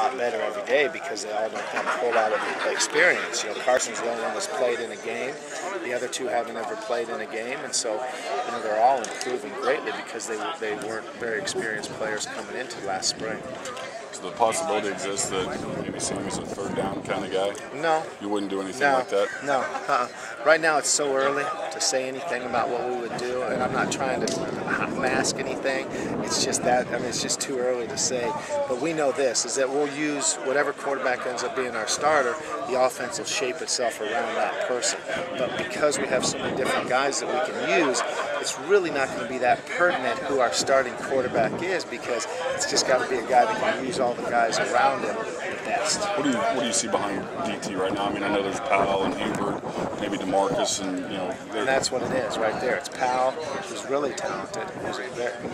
lot better every day because they all don't have a whole lot of experience. You know, Carson's the only one that's played in a game. The other two haven't ever played in a game, and so they're all improving greatly because they weren't very experienced players coming into last spring. Does the possibility exist that maybe Sammy's a third down kind of guy? No. You wouldn't do anything like that? No. Right now it's so early to say anything about what we would do, and I'm not trying to mask anything. It's just that, it's just too early to say. But we know this, is that we'll use whatever quarterback ends up being our starter, the offense will shape itself around that person. But because we have so many different guys that we can use, it's really not going to be that pertinent who our starting quarterback is, because it's just got to be a guy that can use all the guys around him the best. What do you see behind DT right now? I mean, I know there's Powell and Hubert, maybe DeMarcus, and And that's what it is right there. It's Powell, who's really talented, who's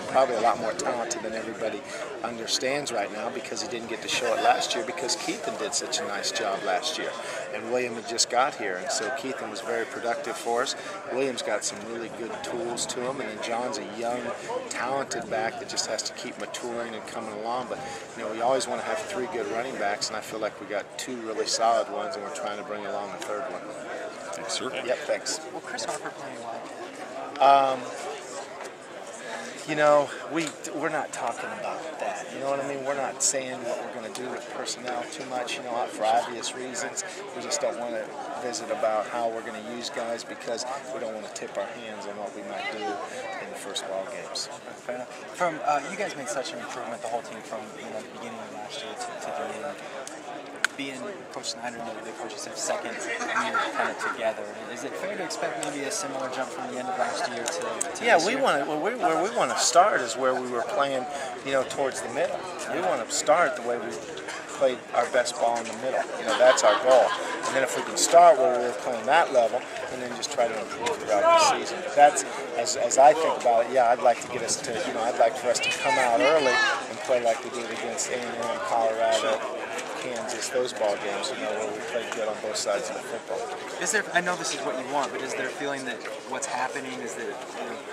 probably a lot more talented than everybody understands right now, because he didn't get to show it last year because Keithan did such a nice job last year. And William had just got here, and so Keithan was very productive for us. William's got some really good tools to him, and then John's a young, talented back that just has to keep maturing and coming along. But we always want to have three good running backs, and I feel like we got two really solid ones, and we're trying to bring along a third one. Thanks, sir. Yep, thanks. Will Chris Harper playing well? We're not talking about that. You know what I mean? We're not saying what we're going to do with personnel too much, for obvious reasons. We just don't want to visit about how we're going to use guys because we don't want to tip our hands on what we might do in the first ball games. From you guys made such an improvement, the whole team, from the beginning of last year to the end. Being Coach Snyder and the coaches have second year kind of together, is it fair to expect maybe a similar jump from the end of last year to Yeah, this we year? where we want to start is where we were playing, towards the middle. We want to start the way we played our best ball in the middle. That's our goal. And then if we can start where we were playing that level, and then just try to improve throughout the season. But that's, as I think about it, I'd like to get us to, I'd like for us to come out early and play like we did against A&M, Colorado, Kansas, those ball games, where we played good on both sides of the football. I know this is what you want, but is there a feeling that what's happening is that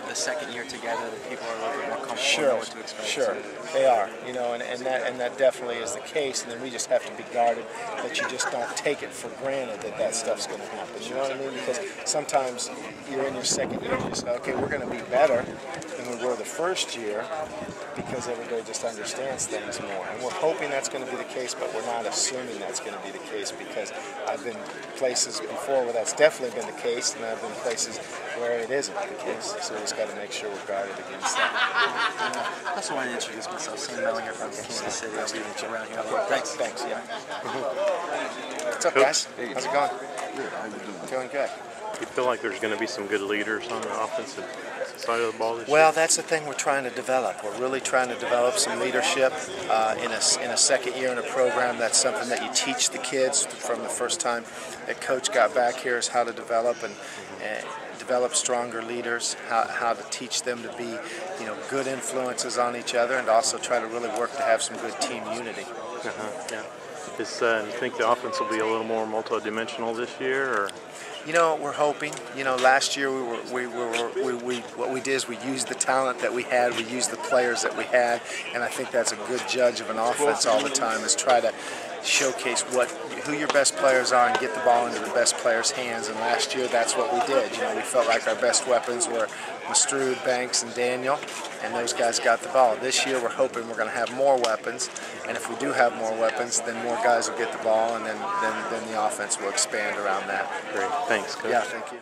the second year together that people are a little bit more comfortable with what to expect? Sure, they are, and that definitely is the case, and then we just have to be guarded that you just don't take it for granted that stuff's going to happen, you know what I mean? Because sometimes you're in your second year and you say, okay, we're going to be better than we were the first year because everybody just understands things more. And we're hoping that's going to be the case, but we're not assuming that's going to be the case, because I've been places before where that's definitely been the case, and I've been places where it isn't the case. So we just got to make sure we're guarded against that. I also wanted to introduce myself, Sam Mellinger from Kansas City. Nice to meet you. Around here. Thanks, yeah. What's up, guys? How's it going? Good. How you doing? Feeling good. You feel like there's going to be some good leaders on the offensive side of the ball this year? Well, that's the thing we're trying to develop. We're really trying to develop some leadership in a second year in a program. That's something that you teach the kids from the first time that Coach got back here, is how to develop and develop stronger leaders, how to teach them to be, good influences on each other, and also try to really work to have some good team unity. Yeah. You think the offense will be a little more multidimensional this year, or? We're hoping. Last year what we did is we used the talent that we had, we used the players that we had, and I think that's a good judge of an offense all the time, is try to showcase who your best players are and get the ball into the best players' hands. And last year that's what we did. We felt like our best weapons were Mastrud, Banks, and Daniel, and those guys got the ball. This year we're hoping we're going to have more weapons, and if we do have more weapons, then more guys will get the ball, and then the offense will expand around that. Great. Thanks, Coach. Yeah, thank you.